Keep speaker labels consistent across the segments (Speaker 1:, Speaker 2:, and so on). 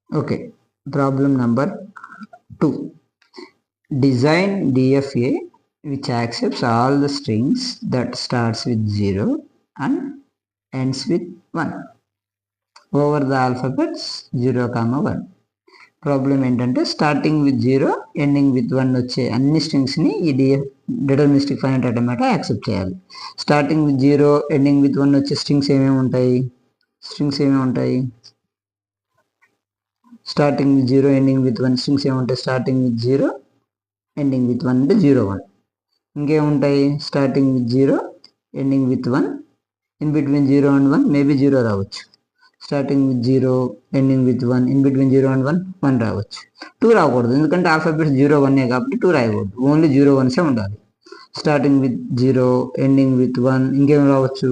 Speaker 1: Okay, problem number 2. Design DFA which accepts all the strings that starts with 0 and ends with 1 over the alphabets 0, 1. Problem ఏంటంటే starting with 0 ending with 1 వచ్చే అన్ని స్ట్రింగ్స్ని ఈ deterministic finite automata accept చేయాలి. Starting with 0 ending with 1 వచ్చే strings ఏమేమి ఉంటాయి? Starting with 0 ending with 1 strings ఏముంటాయి? స్టార్టింగ్ విత్ 0 ఎండింగ్ విత్ 1 అంటే 0, 1. ఇంకేముంటాయి? Starting with 0 ending with 1, in between 0 and 1 maybe 0 రావచ్చు. Starting with 0 ending with 1, in between 0 and 1 రావచ్చు. 2 రాకూడదు, ఎందుకంటే ఆల్ఫాబెట్స్ 0, 1 కాబట్టి 2 రాయకూడదు, ఓన్లీ 0, 1 ఉండాలి. స్టార్టింగ్ విత్ 0 ఎండింగ్ విత్ 1 ఇంకేం రావచ్చు?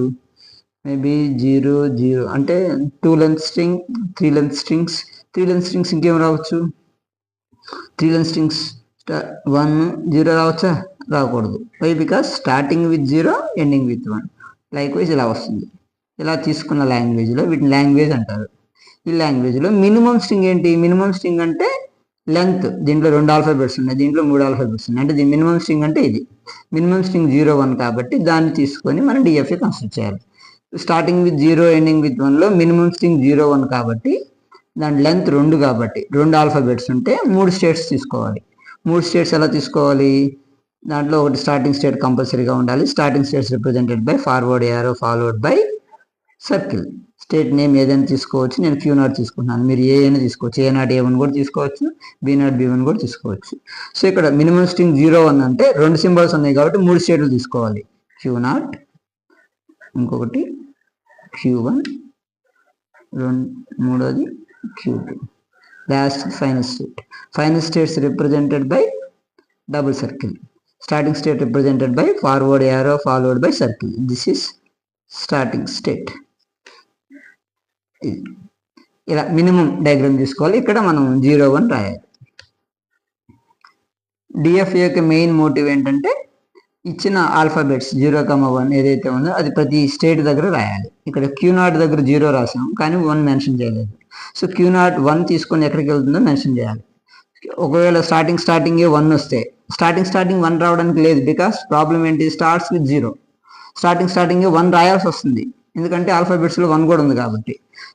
Speaker 1: మేబీ 0, 0 అంటే 2 length string, 3 length strings, 3 length strings ఇంకేం రావచ్చు? 3 లెంత్ స్ట్రింగ్స్ 1, 0 రావచ్చా? రాకూడదు. Why? Because starting with 0 ending with 1. Likewise ఇలా వస్తుంది. ఇలా తీసుకున్న లాంగ్వేజ్లో వీటిని లాంగ్వేజ్ అంటారు. ఈ లాంగ్వేజ్లో మినిమం స్ట్రింగ్ ఏంటి? మినిమం స్ట్రింగ్ అంటే లెంత్. దీంట్లో 2 ఆల్ఫాబెట్స్ ఉన్నాయి, దీంట్లో 3 ఆల్ఫాబెట్స్ ఉన్నాయి. అంటే దీని మినిమం స్ట్రింగ్ అంటే ఇది. మినిమం స్ట్రింగ్ 0, 1 కాబట్టి దాన్ని తీసుకొని మనం డిఎఫ్ఏ కన్స్ట్రక్ట్ చేయాలి. స్టార్టింగ్ విత్ 0 ఎండింగ్ విత్ 1లో మినిమం స్ట్రింగ్ 0, 1 కాబట్టి దాని లెంత్ 2 కాబట్టి 2 ఆల్ఫాబెట్స్ ఉంటే 3 స్టేట్స్ తీసుకోవాలి. 3 స్టేట్స్ ఎలా తీసుకోవాలి? దాంట్లో ఒకటి స్టార్టింగ్ స్టేట్ కంపల్సరీగా ఉండాలి. Starting states represented by forward arrow followed by circle. State name ఏదైనా తీసుకోవచ్చు. నేను Q0 తీసుకుంటున్నాను, మీరు ఏ అయినా తీసుకోవచ్చు. A0, A1 కూడా తీసుకోవచ్చు, B0, B1 కూడా తీసుకోవచ్చు. సో ఇక్కడ మినిమం స్ట్రింగ్ 0, 1 అంటే 2 సింబల్స్ ఉన్నాయి కాబట్టి 3 స్టేట్లు తీసుకోవాలి. Q0, ఇంకొకటి Q1, మూడోది Q2. Last final state. Final states represented by double circle. Starting state represented by forward arrow followed by circle. This is starting state. ఇలా మినిమం డయాగ్రామ్ తీసుకోవాలి. ఇక్కడ మనం 0, 1 రాయాలి. డిఎఫ్ఏ యొక్క మెయిన్ మోటివ్ ఏంటంటే ఇచ్చిన ఆల్ఫాబెట్స్ 0, 1 ఏదైతే ఉందో అది ప్రతి స్టేట్ దగ్గర రాయాలి. ఇక్కడ Q0 దగ్గర 0 రాసాం కానీ 1 మెన్షన్ చేయలేదు. సో Q0 1 తీసుకొని ఎక్కడికి వెళ్తుందో మెన్షన్ చేయాలి. ఒకవేళ స్టార్టింగ్ 1 వస్తే స్టార్టింగ్ 1 రావడానికి లేదు. బికాస్ ప్రాబ్లం ఏంటి? Starts with 0. స్టార్టింగ్ 1 రాయాల్సి వస్తుంది, ఎందుకంటే ఆల్ఫాబెట్స్లో 1 కూడా ఉంది కాబట్టి.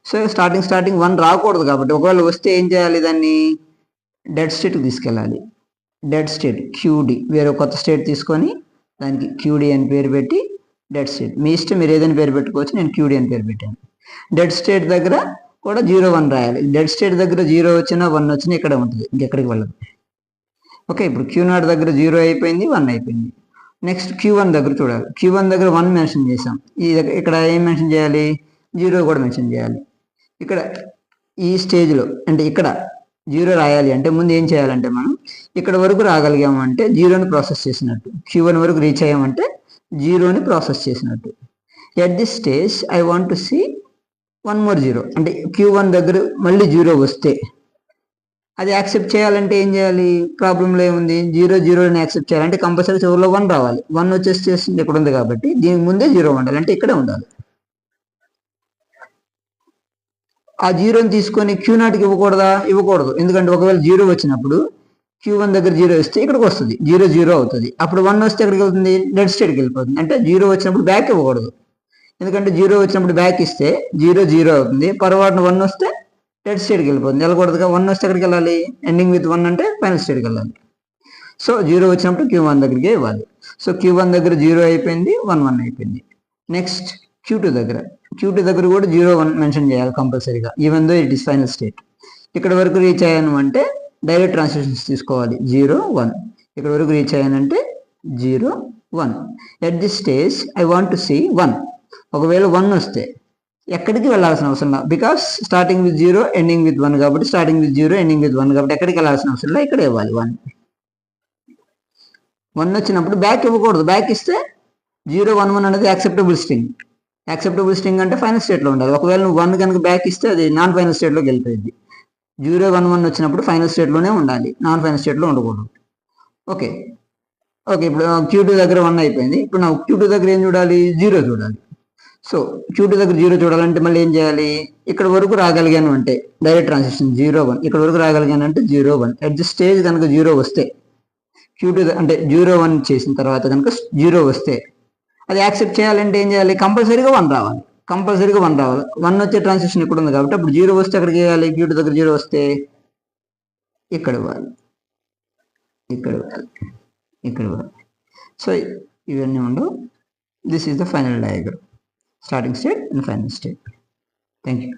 Speaker 1: సో స్టార్టింగ్ 1 రాకూడదు కాబట్టి ఒకవేళ వస్తే ఏం చేయాలి? దాన్ని డెడ్ స్టేట్కి తీసుకెళ్ళాలి. డెడ్ స్టేట్ QD, వేరే కొత్త స్టేట్ తీసుకొని దానికి QD అని పేరు పెట్టి డెడ్ స్టేట్. మీ ఇష్టం, మీరు ఏదైనా పేరు పెట్టుకోవచ్చు. నేను QD అని పేరు పెట్టాను. డెడ్ స్టేట్ దగ్గర కూడా 0, 1 రాయాలి. డెడ్ స్టేట్ దగ్గర 0 వచ్చినా 1 వచ్చినా ఇక్కడ ఉంటుంది, ఇంకెక్కడికి వెళ్ళదు. ఓకే, ఇప్పుడు Q0 దగ్గర 0 అయిపోయింది, 1 అయిపోయింది. నెక్స్ట్ Q1 దగ్గర చూడాలి. Q1 దగ్గర 1 మెన్షన్ చేసాం. ఇక్కడ ఏం మెన్షన్ చేయాలి? 0 కూడా మెన్షన్ చేయాలి. ఇక్కడ ఈ స్టేజ్లో అంటే ఇక్కడ 0 రాయాలి అంటే ముందు ఏం చేయాలంటే మనం ఇక్కడ వరకు రాగలిగామంటే 0ని ప్రాసెస్ చేసినట్టు. Q1 వరకు రీచ్ అయ్యామంటే 0ని ప్రాసెస్ చేసినట్టు. At this stage I want to see 1 more 0. అంటే Q1 దగ్గర మళ్ళీ 0 వస్తే అది యాక్సెప్ట్ చేయాలంటే ఏం చేయాలి? ప్రాబ్లంలో ఏముంది? 0ని యాక్సెప్ట్ చేయాలంటే కంపల్సరీ చివరిలో 1 రావాలి. 1 వచ్చేసి ఇక్కడ ఉంది కాబట్టి దీనికి ముందే 0 ఉండాలి, అంటే ఇక్కడే ఉండాలి. ఆ 0ని తీసుకొని Q0కి ఇవ్వకూడదు. ఎందుకంటే ఒకవేళ 0 వచ్చినప్పుడు Q1 దగ్గర 0 వస్తే ఇక్కడికి వస్తుంది, 0 అవుతుంది. అప్పుడు 1 వస్తే ఎక్కడికి వెళ్తుంది? డెడ్ స్టేట్కి వెళ్ళిపోతుంది. అంటే 0 వచ్చినప్పుడు బ్యాక్ ఇవ్వకూడదు, ఎందుకంటే 0 వచ్చినప్పుడు బ్యాక్ ఇస్తే 0 అవుతుంది. పొరపాటున 1 వస్తే డెడ్ స్టేట్కి వెళ్ళిపోతుంది, వెళ్ళకూడదుగా. 1 వస్తే ఎక్కడికి వెళ్ళాలి? ఎండింగ్ విత్ 1 అంటే ఫైనల్ స్టేట్కి వెళ్ళాలి. సో 0 వచ్చినప్పుడు Q1 దగ్గరికే ఇవ్వాలి. సో Q1 దగ్గర 0 అయిపోయింది, 1 అయిపోయింది. నెక్స్ట్ Q2 దగ్గర కూడా 0, 1 మెన్షన్ చేయాలి కంపల్సరీగా, even though it is final state. ఇక్కడ వరకు రీచ్ అయ్యాను అంటే డైరెక్ట్ ట్రాన్స్లేషన్స్ తీసుకోవాలి. 0, 1. ఇక్కడ వరకు రీచ్ అయ్యానంటే 0, 1. At this stage I want to see 1. ఒకవేళ 1 వస్తే ఎక్కడికి వెళ్ళాల్సిన అవసరం లేదు, because starting with 0 ending with 1 కాబట్టి స్టార్టింగ్ విత్ 0 ఎండింగ్ విత్ 1 కాబట్టి ఎక్కడికి వెళ్ళాల్సిన అవసరం లేదు, ఇక్కడ ఇవ్వాలి 1. 1 వచ్చినప్పుడు బ్యాక్ ఇవ్వకూడదు. బ్యాక్ ఇస్తే 0, 1 అనేది యాక్సెప్టబుల్ స్ట్రింగ్. యాక్సెప్టబుల్ స్ట్రింగ్ అంటే ఫైనల్ స్టేట్లో ఉండాలి. ఒకవేళ నువ్వు 1 కనుక బ్యాక్ ఇస్తే అది నాన్ ఫైనల్ స్టేట్లోకి వెళ్ళిపోయింది. 0, 1 వచ్చినప్పుడు ఫైనల్ స్టేట్లోనే ఉండాలి, నాన్ ఫైనల్ స్టేట్లో ఉండకూడదు. ఓకే, ఇప్పుడు Q2 దగ్గర 1 అయిపోయింది. ఇప్పుడు నా Q2 దగ్గర ఏం చూడాలి? 0 చూడాలి. సో Q2 దగ్గర 0 చూడాలంటే మళ్ళీ ఏం చేయాలి, ఇక్కడ వరకు రాగలిగాను అంటే డైరెక్ట్ ట్రాన్సిషన్ 0 1, ఇక్కడ వరకు రాగలిగాను అంటే 0 1. అట్ ది స్టేజ్ కనుక 0 వస్తే Q2 అంటే 0 1 చేసిన తర్వాత కనుక 0 వస్తే అది యాక్సెప్ట్ చేయాలంటే ఏం చేయాలి, కంపల్సరీగా 1 రావాలి. 1 వచ్చే ట్రాన్సిషన్ ఇక్కడ ఉంది కాబట్టి అప్పుడు 0 వస్తే అక్కడికి వేయాలి. Q2 దగ్గర 0 వస్తే ఇక్కడ ఇవ్వాలి, ఇక్కడ ఇవ్వాలి. సో ఇవన్నీ ఉండవు. This is the final diagram, starting state and final state. Thank you.